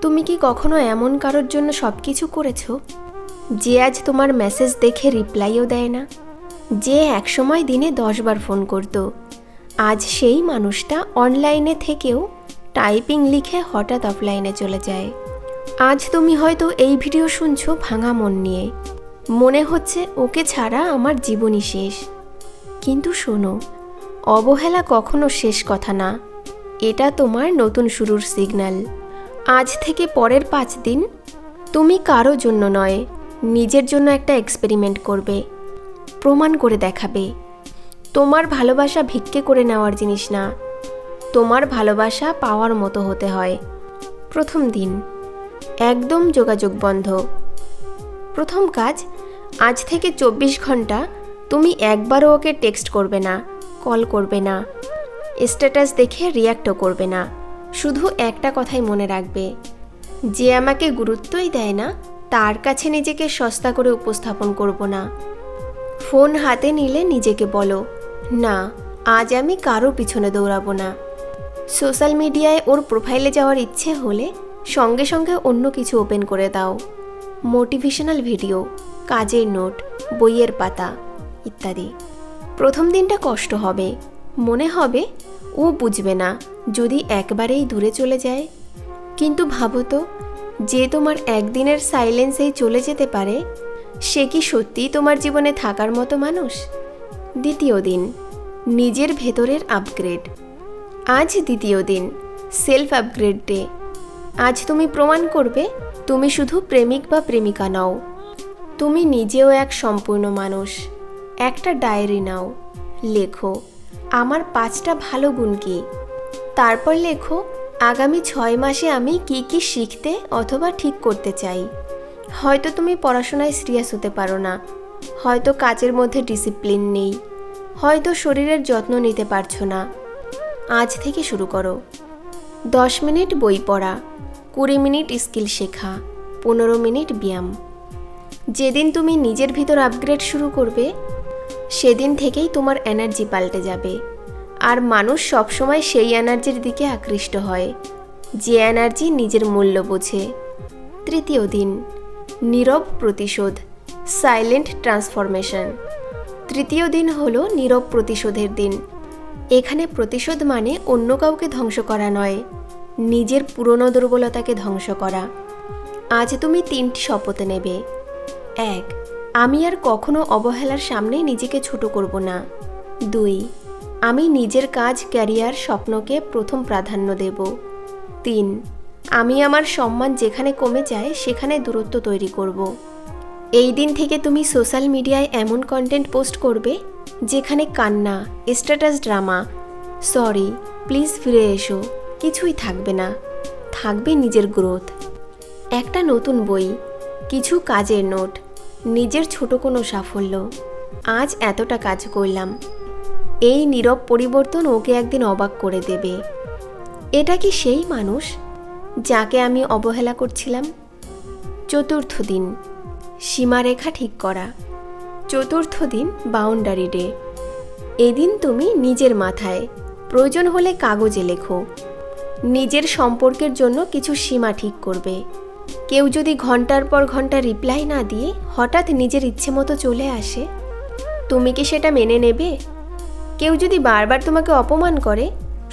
তুমি কি কখনো এমন কারোর জন্য সব কিছু করেছো যে আজ তোমার মেসেজ দেখে রিপ্লাইও দেয় না? যে একসময় দিনে 10 বার ফোন করতো, আজ সেই মানুষটা অনলাইনে থেকেও টাইপিং লিখে হঠাৎ অফলাইনে চলে যায়। আজ তুমি হয়তো এই ভিডিও শুনছো ভাঙা মন নিয়ে, মনে হচ্ছে ওকে ছাড়া আমার জীবনই শেষ। কিন্তু শোনো, অবহেলা কখনো শেষ কথা না, এটা তোমার নতুন শুরুর সিগন্যাল। আজ থেকে পরের 5 দিন তুমি কারো জন্য নয়, নিজের জন্য একটা এক্সপেরিমেন্ট করবে, প্রমাণ করে দেখাবে। তোমার ভালোবাসা ভিক্ষে করে নেওয়ার জিনিস না, তোমার ভালোবাসা পাওয়ার মতো হতে হয়। প্রথম দিন, একদম যোগাযোগ বন্ধ। প্রথম কাজ, আজ থেকে 24 ঘন্টা তুমি একবারও ওকে টেক্সট করবে না, কল করবে না, স্ট্যাটাস দেখে রিয়্যাক্টও করবে না। শুধু একটা কথাই মনে রাখবে, যে আমাকে গুরুত্বই দেয় না তার কাছে নিজেকে সস্তা করে উপস্থাপন করব না। ফোন হাতে নিলে নিজেকে বলো, না, আজ আমি কারো পিছনে দৌড়াবো না। সোশ্যাল মিডিয়ায় ওর প্রোফাইলে যাওয়ার ইচ্ছে হলে সঙ্গে সঙ্গে অন্য কিছু ওপেন করে দাও। মোটিভেশনাল ভিডিও, কাজের নোট, বইয়ের পাতা ইত্যাদি। প্রথম দিনটা কষ্ট হবে, মনে হবে ও বুঝবে না যদি একবারেই দূরে চলে যায়। কিন্তু ভাবো তো, যে তোমার একদিনের সাইলেন্সেই চলে যেতে পারে, সে কি সত্যিই তোমার জীবনে থাকার মতো মানুষ? দ্বিতীয় দিন, নিজের ভেতরের আপগ্রেড। আজ দ্বিতীয় দিন, সেলফ আপগ্রেড ডে। আজ তুমি প্রমাণ করবে তুমি শুধু প্রেমিক বা প্রেমিকা নও, তুমি নিজেও এক সম্পূর্ণ মানুষ। একটা ডায়েরি নাও, লেখো আমার 5টা ভালো গুণ কী। তারপর লেখো আগামী 6 মাসে আমি কি কি শিখতে অথবা ঠিক করতে চাই। হয়তো তুমি পড়াশোনায় সিরিয়াস হতে পারো না, হয়তো কাজের মধ্যে ডিসিপ্লিন নেই, হয়তো শরীরের যত্ন নিতে পারছো না। আজ থেকে শুরু করো। 10 মিনিট বই পড়া, 20 মিনিট স্কিল শেখা, 15 মিনিট ব্যায়াম। যেদিন তুমি নিজের ভিতর আপগ্রেড শুরু করবে, সেদিন থেকেই তোমার এনার্জি পাল্টে যাবে। আর মানুষ সবসময় সেই এনার্জির দিকে আকৃষ্ট হয় যে এনার্জি নিজের মূল্য বোঝে। তৃতীয় দিন, নীরব প্রতিশোধ, সাইলেন্ট ট্রান্সফরমেশন। তৃতীয় দিন হলো নীরব প্রতিশোধের দিন। এখানে প্রতিশোধ মানে অন্য কাউকে ধ্বংস করা নয়, নিজের পুরনো দুর্বলতাকে ধ্বংস করা। আজ তুমি 3টি শপথ নেবে। 1, আমি আর কখনো অবহেলার সামনে নিজেকে ছোট করব না। 2, আমি নিজের কাজ, ক্যারিয়ার, স্বপ্নকে প্রথম প্রাধান্য দেব। 3, আমি আমার সম্মান যেখানে কমে যায় সেখানে দূরত্ব তৈরি করব। এই দিন থেকে তুমি সোশ্যাল মিডিয়ায় এমন কন্টেন্ট পোস্ট করবে যেখানে কান্না, স্ট্যাটাস ড্রামা, সরি, প্লিজ ফিরে এসো কিছুই থাকবে না, থাকবে নিজের গ্রোথ। একটা নতুন বই, কিছু কাজের নোট, নিজের ছোট কোনো সাফল্য। আজ এতটা কাজ করলাম। এই নীরব পরিবর্তন ওকে একদিন অবাক করে দেবে। এটা কি সেই মানুষ যাকে আমি অবহেলা করছিলাম? চতুর্থ দিন, সীমারেখা ঠিক করা। চতুর্থ দিন, বাউন্ডারি ডে। এদিন তুমি নিজের মাথায়, প্রয়োজন হলে কাগজে লেখো, নিজের সম্পর্কের জন্য কিছু সীমা ঠিক করবে। কেউ যদি ঘন্টার পর ঘন্টা রিপ্লাই না দিয়ে হঠাৎ নিজের ইচ্ছে মতো চলে আসে, তুমি কি সেটা মেনে নেবে? কেউ যদি বারবার তোমাকে অপমান করে,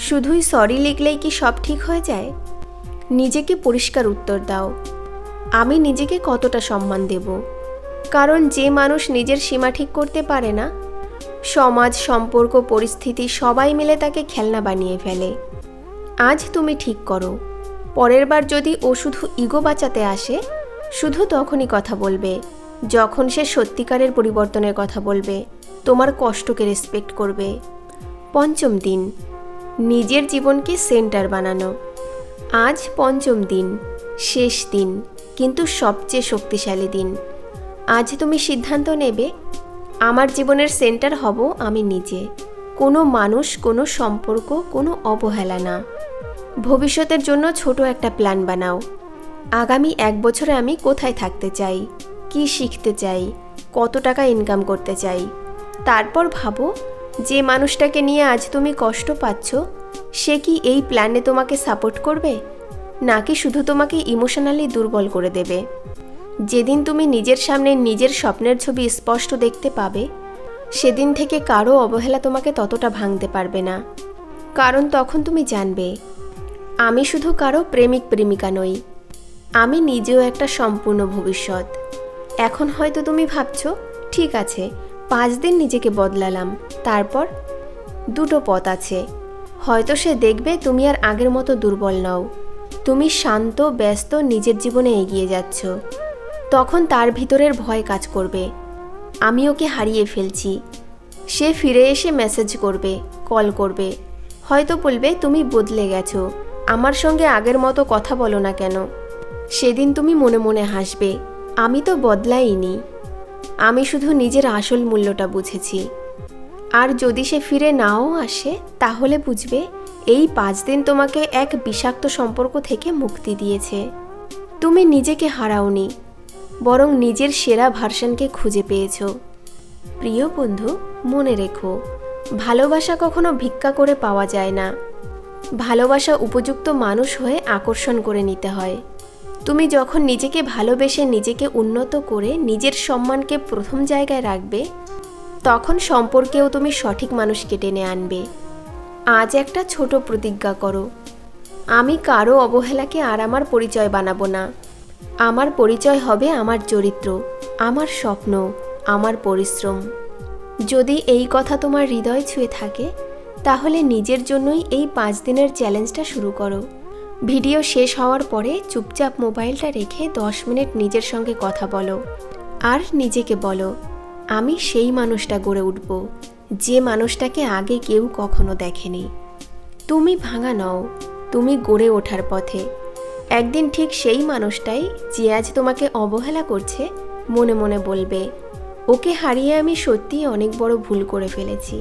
শুধুই সরি লিখলেই কি সব ঠিক হয়ে যায়? নিজেকে পরিষ্কার উত্তর দাও, আমি নিজেকে কতটা সম্মান দেব? কারণ যে মানুষ নিজের সীমা ঠিক করতে পারে না, সমাজ, সম্পর্ক, পরিস্থিতি সবাই মিলে তাকে খেলনা বানিয়ে ফেলে। আজ তুমি ঠিক করো, পরের বার যদি ও শুধু ইগো বাঁচাতে আসে, শুধু তখনই কথা বলবে যখন সে সত্যিকারের পরিবর্তনের কথা বলবে, তোমার কষ্টকে রেসপেক্ট করবে। পঞ্চম দিন, নিজের জীবনকে সেন্টার বানানো। আজ পঞ্চম দিন, শেষ দিন, কিন্তু সবচেয়ে শক্তিশালী দিন। আজ তুমি সিদ্ধান্ত নেবে, আমার জীবনের সেন্টার হব আমি নিজে, কোনো মানুষ, কোনো সম্পর্ক, কোনো অবহেলা না। ভবিষ্যতের জন্য ছোট একটা প্ল্যান বানাও। আগামী 1 বছরে আমি কোথায় থাকতে চাই, কি শিখতে চাই, কত টাকা ইনকাম করতে চাই। তারপর ভাবো, যে মানুষটাকে নিয়ে আজ তুমি কষ্ট পাচ্ছ, সে কি এই প্ল্যানে তোমাকে সাপোর্ট করবে? নাকি শুধু তোমাকে ইমোশনালি দুর্বল করে দেবে। যেদিন তুমি নিজের সামনে নিজের স্বপ্নের ছবি স্পষ্ট দেখতে পাবে, সেদিন থেকে কারো অবহেলা তোমাকে ততটা ভাঙতে পারবে না। কারণ তখন তুমি জানবে, আমি শুধু কারো প্রেমিক প্রেমিকা নই, আমি নিজেও একটা সম্পূর্ণ ভবিষ্যৎ। এখন হয়তো তুমি ভাবছো, ঠিক আছে 5 দিন নিজেকে বদলালাম, তারপর? দুটো পথ আছে। হয়তো সে দেখবে তুমি আর আগের মতো দুর্বল নও, তুমি শান্ত, ব্যস্ত, নিজের জীবনে এগিয়ে যাচ্ছ। তখন তার ভিতরের ভয় কাজ করবে, আমি ওকে হারিয়ে ফেলছি। সে ফিরে এসে মেসেজ করবে, কল করবে, হয়তো বলবে তুমি বদলে গেছো, আমার সঙ্গে আগের মতো কথা বলো না কেন। সেদিন তুমি মনে মনে হাসবে, আমি তো বদলাইনি, আমি শুধু নিজের আসল মূল্যটা বুঝেছি। আর যদি সে ফিরে নাও আসে, তাহলে বুঝবে এই 5 দিন তোমাকে এক বিষাক্ত সম্পর্ক থেকে মুক্তি দিয়েছে। তুমি নিজেকে হারাওনি, বরং নিজের সেরা ভার্সনকে খুঁজে পেয়েছ। প্রিয় বন্ধু, মনে রেখো, ভালোবাসা কখনো ভিক্ষা করে পাওয়া যায় না। ভালোবাসা উপযুক্ত মানুষ হয়ে আকর্ষণ করে নিতে হয়। তুমি যখন নিজেকে ভালোবেসে নিজেকে উন্নত করে নিজের সম্মানকে প্রথম জায়গায় রাখবে, তখন সম্পর্কেও তুমি সঠিক মানুষকে টেনে আনবে। আজ একটা ছোট প্রতিজ্ঞা করো, আমি কারো অবহেলাকে আর আমার পরিচয় বানাবো না। আমার পরিচয় হবে আমার চরিত্র, আমার স্বপ্ন, আমার পরিশ্রম। যদি এই কথা তোমার হৃদয় ছুঁয়ে থাকে, তাহলে নিজের জন্যই এই 5 দিনের চ্যালেঞ্জটা শুরু করো। ভিডিও শেষ হওয়ার পরে চুপচাপ মোবাইলটা রেখে 10 মিনিট নিজের সঙ্গে কথা বলো, আর নিজেকে বলো, আমি সেই মানুষটা গড়ে উঠব যে মানুষটাকে আগে কেউ কখনো দেখেনি। তুমি ভাঙা নও, তুমি গড়ে ওঠার পথে। একদিন ঠিক সেই মানুষটাই, যে আজ তোমাকে অবহেলা করছে, মনে মনে বলবে, ওকে হারিয়ে আমি সত্যিই অনেক বড় ভুল করে ফেলেছি।